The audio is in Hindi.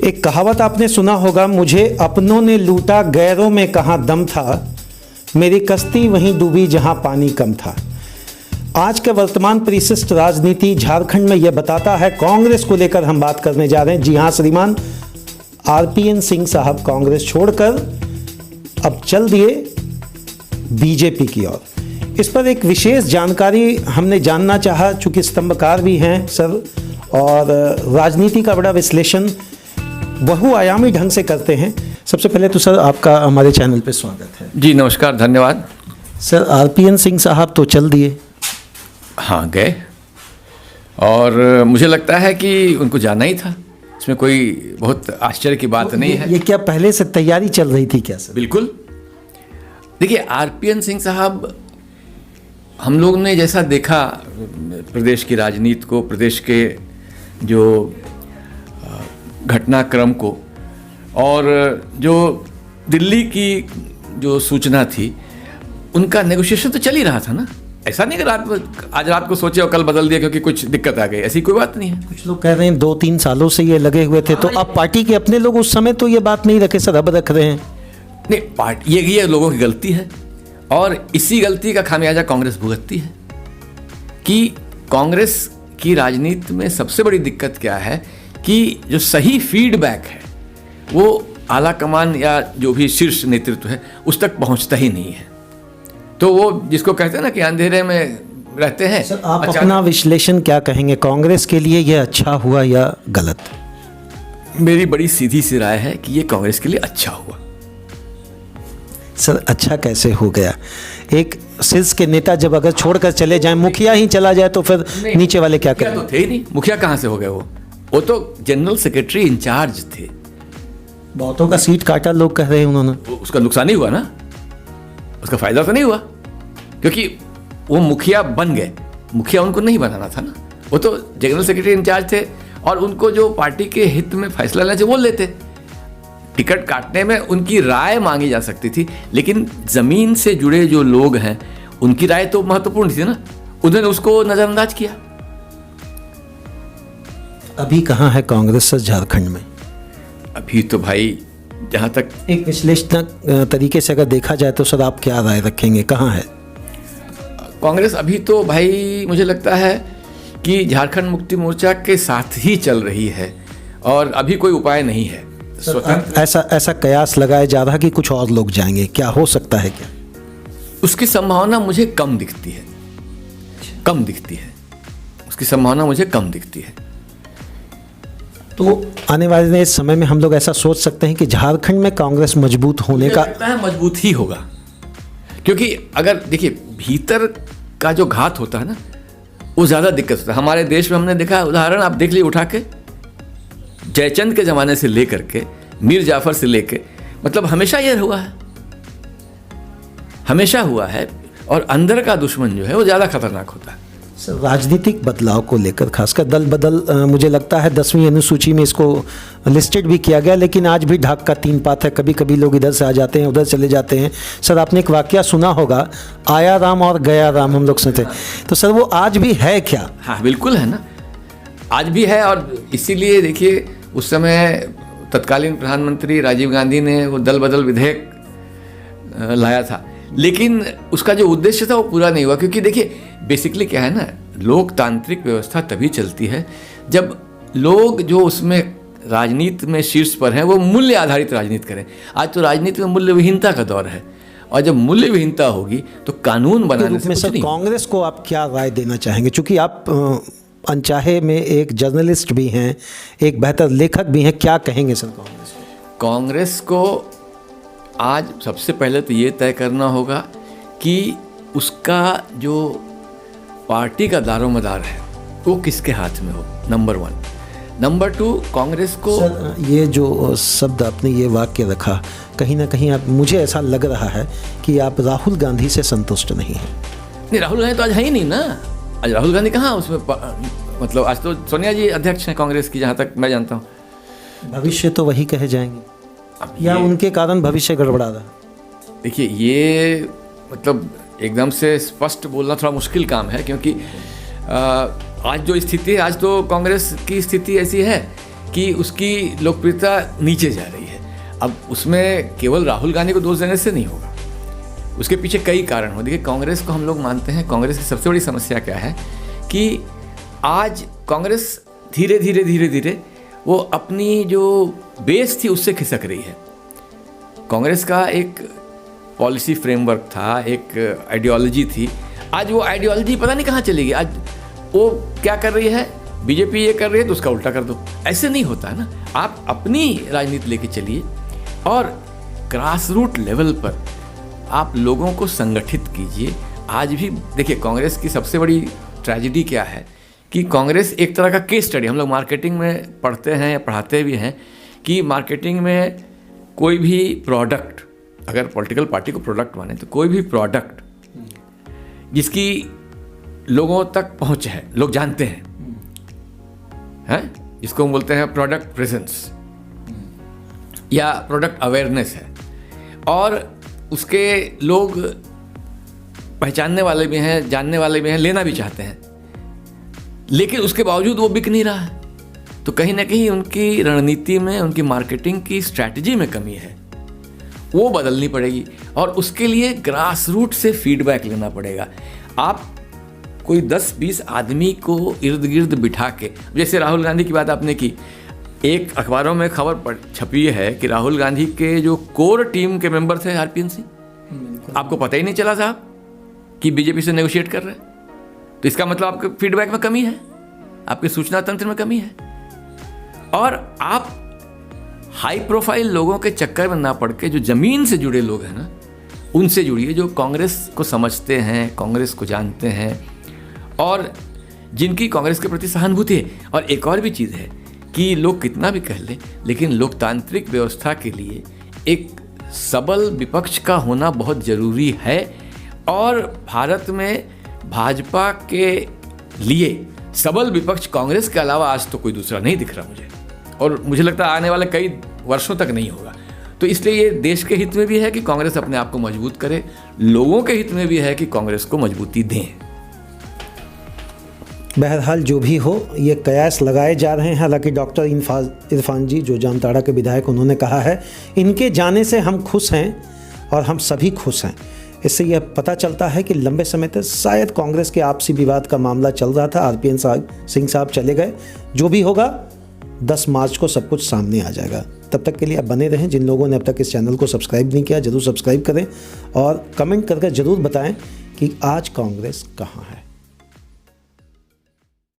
एक कहावत आपने सुना होगा, मुझे अपनों ने लूटा गैरों में कहाँ दम था, मेरी कश्ती वहीं डूबी जहाँ पानी कम था। आज के वर्तमान परिशिष्ट राजनीति झारखंड में यह बताता है। कांग्रेस को लेकर हम बात करने जा रहे हैं। जी हाँ, श्रीमान आरपीएन सिंह साहब कांग्रेस छोड़कर अब चल दिए बीजेपी की ओर। इस पर एक विशेष जानकारी हमने जानना चाहा, चूँकि स्तंभकार भी हैं सर और राजनीति का बड़ा विश्लेषण बहुआयामी ढंग से करते हैं। सबसे पहले तो सर आपका हमारे चैनल पे स्वागत है। जी नमस्कार, धन्यवाद। सर आरपीएन सिंह साहब तो चल दिए, हाँ गए, और मुझे लगता है कि उनको जाना ही था। इसमें कोई बहुत आश्चर्य की बात नहीं है। ये क्या पहले से तैयारी चल रही थी क्या सर? बिल्कुल। देखिए आरपीएन सिंह साहब, हम लोग ने जैसा देखा प्रदेश की राजनीति को, प्रदेश के जो घटनाक्रम को, और जो दिल्ली की जो सूचना थी, उनका नेगोशिएशन तो चल ही रहा था ना। ऐसा नहीं कि आज रात को सोचे और कल बदल दिया क्योंकि कुछ दिक्कत आ गई, ऐसी कोई बात नहीं है। कुछ लोग कह रहे हैं 2-3 सालों से ये लगे हुए थे, तो अब पार्टी के अपने लोग उस समय तो ये बात नहीं रखे सर, अब रख रहे हैं। नहीं, पार्टी ये लोगों की गलती है, और इसी गलती का खामियाजा कांग्रेस भुगतती है। कि कांग्रेस की राजनीति में सबसे बड़ी दिक्कत क्या है कि जो सही फीडबैक है वो आला कमान या जो भी शीर्ष नेतृत्व है उस तक पहुंचता ही नहीं है। तो वो जिसको कहते हैं ना कि अंधेरे में रहते हैं। सर आप अपना विश्लेषण क्या कहेंगे, कांग्रेस के लिए ये अच्छा हुआ या गलत? मेरी बड़ी सीधी सी राय है कि ये कांग्रेस के लिए अच्छा हुआ। सर अच्छा कैसे हो गया? एक शीर्ष के नेता जब अगर छोड़कर चले जाएं, मुखिया ही चला जाए तो फिर नीचे वाले क्या करें? तो थे ही नहीं, मुखिया कहाँ से हो गए? वो तो जनरल सेक्रेटरी इंचार्ज थे। बहुतों का सीट काटा लोग कह रहे हैं उन्होंने। उसका नुकसान ही हुआ ना, उसका फायदा तो नहीं हुआ, क्योंकि वो मुखिया बन गए। मुखिया उनको नहीं बनाना था ना, वो तो जनरल सेक्रेटरी इंचार्ज थे, और उनको जो पार्टी के हित में फैसला लेना चाहिए वो लेते। टिकट काटने में उनकी राय मांगी जा सकती थी, लेकिन जमीन से जुड़े जो लोग हैं उनकी राय तो महत्वपूर्ण थी ना, उन्होंने उसको नजरअंदाज किया। अभी कहाँ है कांग्रेस सर झारखंड में? अभी तो भाई जहाँ तक एक विश्लेषणात्मक तरीके से अगर देखा जाए तो सर आप क्या राय रखेंगे, कहाँ है कांग्रेस? अभी तो भाई मुझे लगता है कि झारखंड मुक्ति मोर्चा के साथ ही चल रही है, और अभी कोई उपाय नहीं है। ऐसा कयास लगाया जा रहा कि कुछ और लोग जाएंगे, क्या हो सकता है? क्या उसकी संभावना मुझे कम दिखती है, उसकी संभावना मुझे कम दिखती है। तो आने वाले समय में हम लोग ऐसा सोच सकते हैं कि झारखंड में कांग्रेस मजबूत होने का लगता है मजबूत ही होगा, क्योंकि अगर देखिए भीतर का जो घात होता है ना वो ज़्यादा दिक्कत होता है। हमारे देश में हमने देखा उदाहरण, आप देख लीजिए उठा के, जयचंद के ज़माने से लेकर के मीर जाफर से लेके, मतलब हमेशा ये हुआ है, और अंदर का दुश्मन जो है वो ज़्यादा खतरनाक होता है। राजनीतिक बदलाव को लेकर खासकर दल बदल, मुझे लगता है 10वीं अनुसूची में इसको लिस्टेड भी किया गया, लेकिन आज भी ढाक का 3 पात है। कभी कभी लोग इधर से आ जाते हैं, उधर चले जाते हैं। सर आपने एक वाकया सुना होगा, आया राम और गया राम, हम लोग सुनते, तो सर वो आज भी है क्या? हाँ बिल्कुल है ना, आज भी है। और इसीलिए देखिए उस समय तत्कालीन प्रधानमंत्री राजीव गांधी ने वो दल बदल विधेयक लाया था, लेकिन उसका जो उद्देश्य था वो पूरा नहीं हुआ। क्योंकि देखिए बेसिकली क्या है ना, लोकतांत्रिक व्यवस्था तभी चलती है जब लोग जो उसमें राजनीति में शीर्ष पर हैं वो मूल्य आधारित राजनीति करें। आज तो राजनीति में मूल्य विहीनता का दौर है, और जब मूल्य विहीनता होगी तो कानून बनाने से कुछ नहीं। कांग्रेस को आप क्या राय देना चाहेंगे, चूंकि आप अनचाहे में एक जर्नलिस्ट भी हैं, एक बेहतर लेखक भी हैं, क्या कहेंगे सर कांग्रेस को? कांग्रेस को आज सबसे पहले तो ये तय करना होगा कि उसका जो पार्टी का दारोमदार है वो किसके हाथ में हो, नंबर 1। नंबर 2, कांग्रेस को सर ये जो शब्द आपने ये वाक्य रखा, कहीं ना कहीं आप, मुझे ऐसा लग रहा है कि आप राहुल गांधी से संतुष्ट नहीं हैं। नहीं, राहुल गांधी तो आज है ही नहीं ना। आज राहुल गांधी कहाँ उसमें, मतलब आज तो सोनिया जी अध्यक्ष हैं कांग्रेस की, जहाँ तक मैं जानता हूँ। भविष्य तो वही कहे जाएंगे, या उनके कारण भविष्य गड़बड़ा रहा? देखिए ये मतलब एकदम से स्पष्ट बोलना थोड़ा मुश्किल काम है, क्योंकि आज जो स्थिति है, आज तो कांग्रेस की स्थिति ऐसी है कि उसकी लोकप्रियता नीचे जा रही है। अब उसमें केवल राहुल गांधी को दोष देने से नहीं होगा, उसके पीछे कई कारण हो। देखिए, कांग्रेस को हम लोग मानते हैं, कांग्रेस की सबसे बड़ी समस्या क्या है कि आज कांग्रेस धीरे धीरे वो अपनी जो बेस थी उससे खिसक रही है। कांग्रेस का एक पॉलिसी फ्रेमवर्क था, एक आइडियोलॉजी थी, आज वो आइडियोलॉजी पता नहीं कहाँ चली गई। आज वो क्या कर रही है, बीजेपी ये कर रही है तो उसका उल्टा कर दो। ऐसे नहीं होता है ना। आप अपनी राजनीति लेके चलिए और ग्रास रूट लेवल पर आप लोगों को संगठित कीजिए। आज भी देखिए, कांग्रेस की सबसे बड़ी ट्रेजेडी क्या है कि कांग्रेस एक तरह का केस स्टडी, हम लोग मार्केटिंग में पढ़ते हैं या पढ़ाते भी हैं कि मार्केटिंग में कोई भी प्रोडक्ट, अगर पॉलिटिकल पार्टी को प्रोडक्ट माने तो कोई भी प्रोडक्ट जिसकी लोगों तक पहुंच है, लोग जानते हैं, जिसको हम बोलते हैं प्रोडक्ट प्रेजेंस या प्रोडक्ट अवेयरनेस है, और उसके लोग पहचानने वाले भी हैं, जानने वाले भी हैं, लेना भी चाहते हैं, लेकिन उसके बावजूद वो बिक नहीं रहा है, तो कहीं ना कहीं उनकी रणनीति में, उनकी मार्केटिंग की स्ट्रैटेजी में कमी है। वो बदलनी पड़ेगी और उसके लिए ग्रास रूट से फीडबैक लेना पड़ेगा। आप कोई 10-20 आदमी को इर्द गिर्द बिठा के, जैसे राहुल गांधी की बात आपने की, एक अखबारों में खबर छपी है कि राहुल गांधी के जो कोर टीम के मेंबर थे आरपीएन सिंह, आपको पता ही नहीं चला साहब कि बीजेपी से नेगोशिएट कर रहे हैं। तो इसका मतलब आपके फीडबैक में कमी है, आपके सूचना तंत्र में कमी है, और आप हाई प्रोफाइल लोगों के चक्कर में ना पड़ के जो जमीन से जुड़े लोग हैं ना, उनसे जुड़िए, जो कांग्रेस को समझते हैं, कांग्रेस को जानते हैं और जिनकी कांग्रेस के प्रति सहानुभूति है। और एक और भी चीज़ है कि लोग कितना भी कह लें, लेकिन लोकतांत्रिक व्यवस्था के लिए एक सबल विपक्ष का होना बहुत ज़रूरी है, और भारत में भाजपा के लिए सबल विपक्ष कांग्रेस के अलावा आज तो कोई दूसरा नहीं दिख रहा मुझे, और मुझे लगता है आने वाले कई वर्षों तक नहीं होगा। तो इसलिए ये देश के हित में भी है कि कांग्रेस अपने आप को मजबूत करे, लोगों के हित में भी है कि कांग्रेस को मजबूती दें। बहरहाल जो भी हो, ये कयास लगाए जा रहे हैं। हालांकि डॉक्टर इरफान जी जो जामताड़ा के विधायक, उन्होंने कहा है इनके जाने से हम खुश हैं और हम सभी खुश हैं। इससे यह पता चलता है कि लंबे समय तक शायद कांग्रेस के आपसी विवाद का मामला चल रहा था। आरपीएन सिंह साहब चले गए, जो भी होगा 10 मार्च को सब कुछ सामने आ जाएगा। तब तक के लिए आप बने रहें। जिन लोगों ने अब तक इस चैनल को सब्सक्राइब नहीं किया, जरूर सब्सक्राइब करें और कमेंट करके ज़रूर बताएं कि आज कांग्रेस कहाँ है।